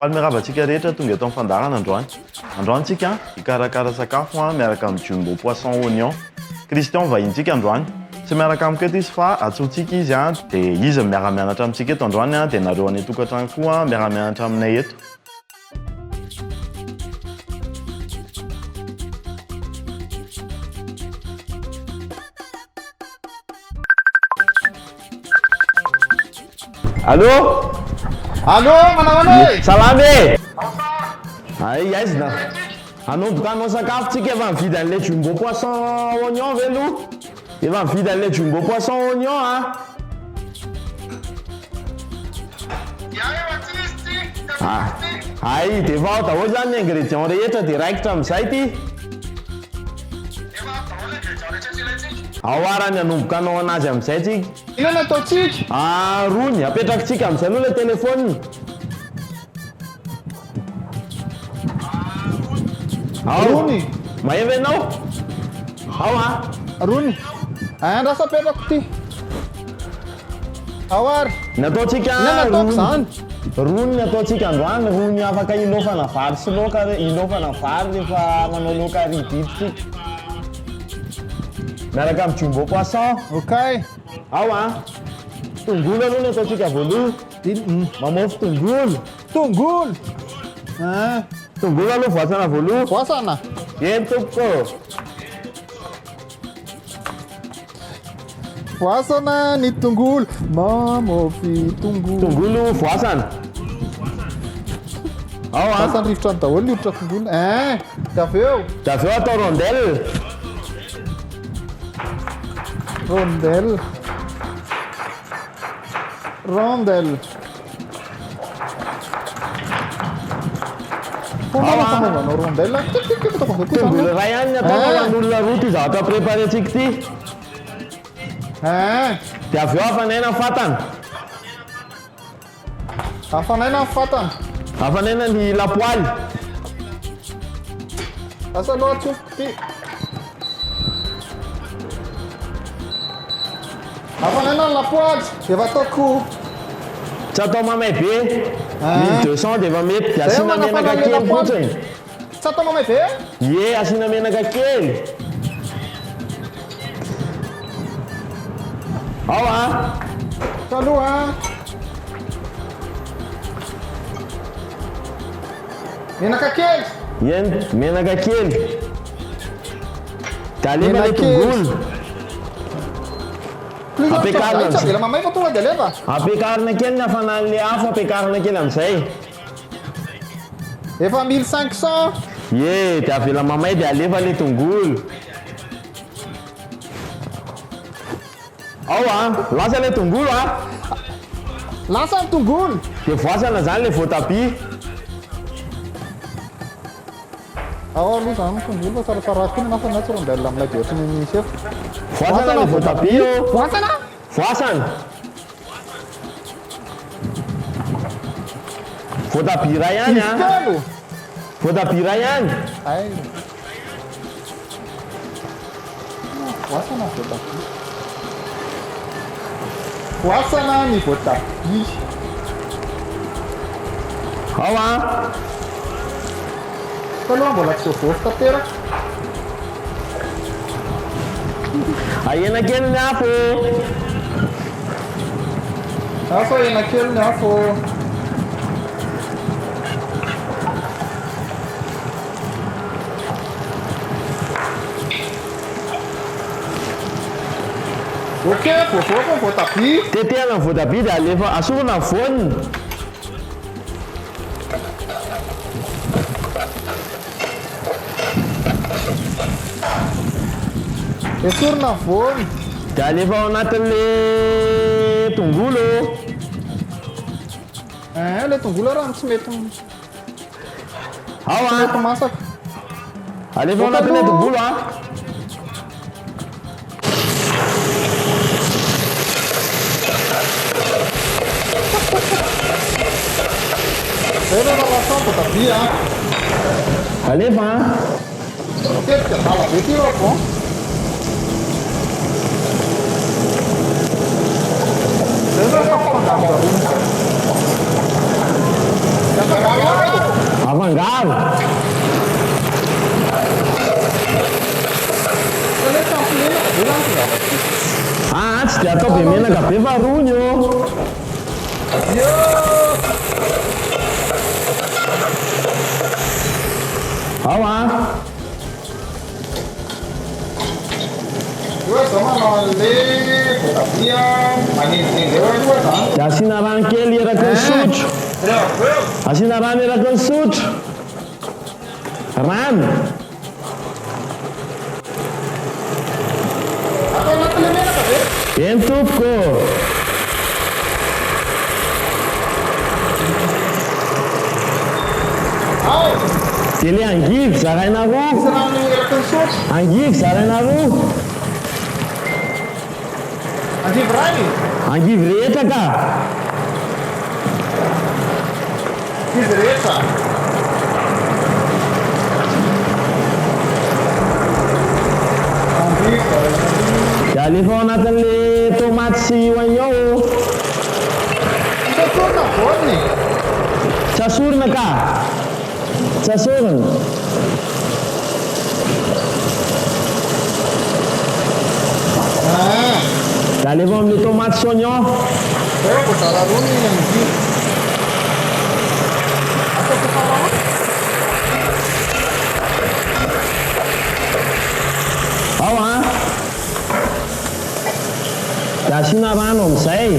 Almiravantsika rehetra tonga eto amin'ny fandarana androany. Androantsika hikarakara sakafo miaraka amin'ny jumbo poisson oignon. Christian vahintsika androany. Tsy miaraka amiko eto izy fa atsointsika izy dia izy miara-mianatra amintsika eto androany dia nareo any tokantrano koa miara-mianatra aminay eto. Allô? Allô, manao Salama e! Ay, aizina. Hanomboka hanao sakafo tsika efa mividy an'ilay jumbo poisson oignon ve aloha? Efa mividy an'ilay jumbo poisson oignon a? Ay, dia efa ao daholo zany ny ingrédient rehetra dia raikitra amin'izay ty. Ao arany hanomboka hanao anazy amin'izay tsika. Inona ataontsika? Rony, apetrakitsika amin'izay aloha ilay telefôniny. Rony. Mahery ianao? Ao Rony. Andrasa apetrako ty. Ao ary. Nataontsika Inona ataoko zany? rony nataontsika androany, rony afaka ilaofana vary sy laoka, ilaofana vary rehefa manao laoka riditsika. Miaraka amin'ny jumbo poisson. Okay. Ao tongolo aloha no ataontsika voaloha. Mamofo tongolo. Tongolo. Tongolo aloha voasana voaloha. Voasana. Eny tompoko. Voasana ny tongolo. Mamofy tongolo. Tongolo voasana. Ao Voasana rivotra ny daholo ny hoditra tongolo. Dia avy eo. Dia avy eo atao rondelle. Rondelle. Rondelle. Fomba rondelle. Tongolo ray ihany ny atao hoan'olona roa ty zavatra préparé-tsika ty. Dia avy eo hafanaina ny fatana. Hafanaina ny fatana. Hafanaina ny lapoaly. Asa aloha atsofoko ty. Hafanaina ny lapoaly. Efa ataoko. Tsy atao mamay be. 1200 dia efa mety. Dia asiana menaka kely fotsiny. Tsy atao mamay be? Ie, asiana menaka kely. Ao Taloha. Menaka kely. Eny, menaka kely. Dia alefa ilay tongolo. Ampiakarina Tsy avela mamay fa tonga dia alefa. Ampiakarina kely ny hafanan'ilay afo, ampiakarina kely amin'izay. Efa 1500. Ie, dia avela mamay dia alefa ilay tongolo. Ao lasa ilay tongolo Lasa ny tongolo. dia voasana zany ilay voatabia. Ao aloha zany ny tongolo fa tsaratsara koa na fa na tsy rondelle amin'ilay be ohatrany ny chef. Voasana ilay voatabia. Voasana? Voasana. Voatabia ray ihany Telo. Voatabia ray ihany. Ay. Voasana ny voatabia. Voasana ny voatabia. Ao Taloha mbola tsy voavoka tanteraka. ahena kely ny afo. Asa hena kely ny afo. Ok, voavoaka ny voatabia. Tetehana ny voatabia dia alefa asorina ny voaniny. Esorina ny voany. Dia alefa ao anatin'ilay tongolo. Ilay tongolo raha tsy mety. Ao Mety masaka. alefa ao anatin'ilay tongolo Zay raha lasa ny voatabia. alefa Matetika dala be ty rô. Zay raha Afangaro. Tsy dia atao be menaka be fa rony io. Ao dia asiana rano kely eraky ny sotro. Asiana rano eraky ny sotro. Rano. Eny tompoko. Dia le angivy zaraina roa. Angivy zaraina roa. Angivy rehetra ka. Dia alefa ao anatin'le tomaty sy oignon. Tsy asorina ka. Tsy asorina. Dia alefa ao amin'le tomaty sy oignon. Ao dia asiana rano amin'izay.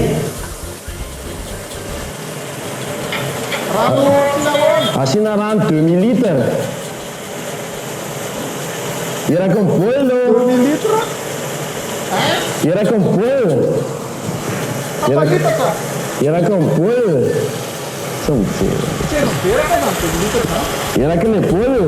Asiana rano 2 millilitre. Eraky ny boilo. Eraky ny boilo. Eraky ny boilo. Eraky ny boilo.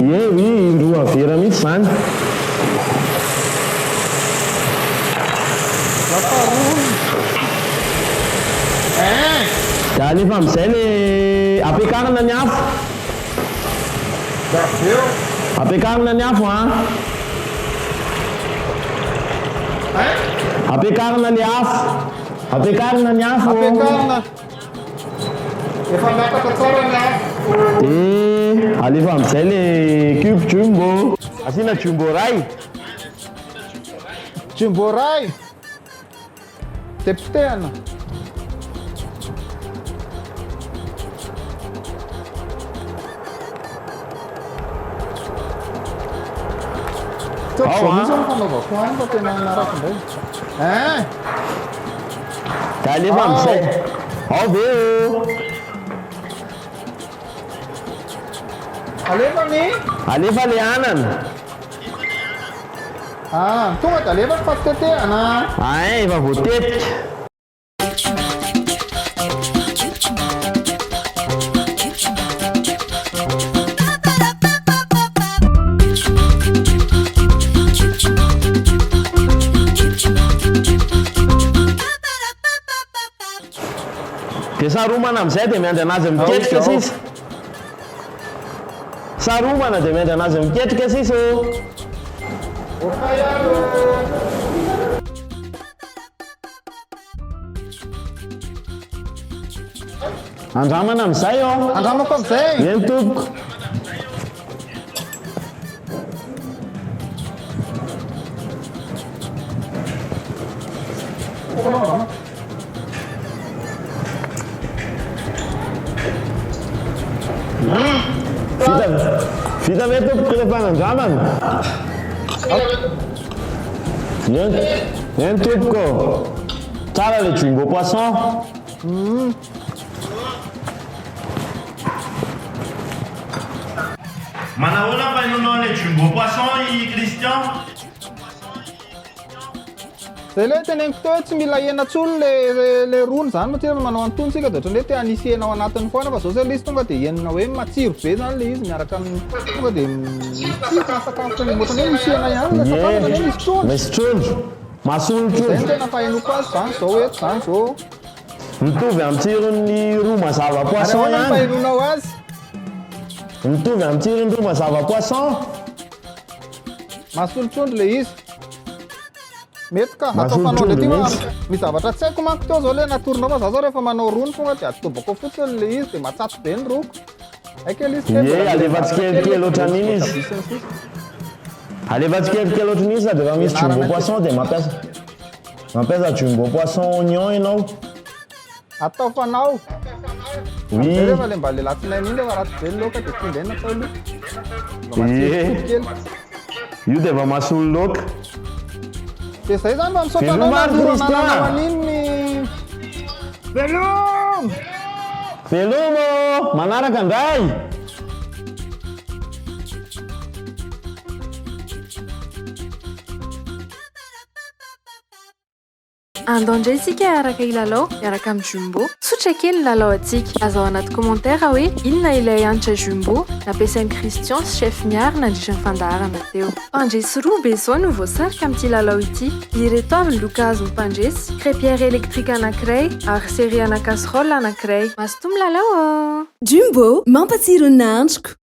Oui, indroa vera mihitsy zany. Dia alefa amin'izay le ampiakarina ny afo. Ampiakarina ny afo ampiakarina le afo. Ampiakarina ny afo. Dia alefa amin'izay le cube jumbo. Asiana jumbo ray. Jumbo ray. Dia potehana. Misy fanaovako any fa tena naraka indray. Dia alefa amin'izay. Ao be alefa le anana. Tonga dia alefa fa tsy tetehana. Efa voatetika. Dia saromana amin'izay dia miandry anazy miketrika sisa. Saromana dia miandry anazy miketrika sisa. Andramana amin'izay ao. Andramako amin'izay. Eny tompoko. Vita ve tompoko rehefa nandramana? Eny tompoko. Tsara le jumbo poisson. Manahoana fa hinonao le jumbo poisson i Christian? Zay le teneniko teo tsy mila hena-tsolo le rony zany matsia manao an'itony sika dia ohatrany hoe te anisy hena ao anatiny foana fa zao zay izy tonga dia henona hoe matsiro be zany le izy miaraka amin'ny tonga dia mitsiro sakafo ohatrany hoe misy hena ihany la sakafo ohatrany hoe misy trondro. Misy trondro. Mahasolo Zay trondro. no tena fahenoko azy zany zao eto zany zao. Mitovy amin'ny tsiron'ny roa mazava Ary poisson ahoana ny ihany. fahenonao azy? mitovy amin'ny tirindro mazava poisson masolotrondro le izy mety ka atao Masolo fanao trondro ndraty mihitsy. misy zavatra tsy haiko manko teo zao le natorinao fa za zao rehefa manao rony fonga de atobako fotsiny le izy de matsato be ny roko aiky izy Ie, alefatsy kelikely ohatran'iny izy. Alefatsy kelikely ohatran'iny izy de efa misy jumbo poisson de mampiasa jumbo poisson oignon ianao. atao fanao Oui. rehefa le mba le latsinainy iny rehefa ratsy be ny loka de tonga eny atao lo Ie. Io de efa mahasolo laoka. de zay zany mba misaotra Veloma anao ary, Christian. nananao an'iny velom Velomo, manaraka indray. Andao indray isika araka ilalao miaraka amin'ny Jumbo. Tsotra kely ny lalao antsika. Azao anaty commentaire hoe inona ilay hanitra Jumbo nampiasain'i Christian sy chef miaro nandritra ny fandaharana teo. Mpandresy roa be zao no voasarika amin'ity lalao ity. Ireto avy ny lokazy ny mpandresy, crêpière électrique anankiray ary série ana casserole anankiray. Mazotoa milalao. Jumbo, mampatsiro ny androko.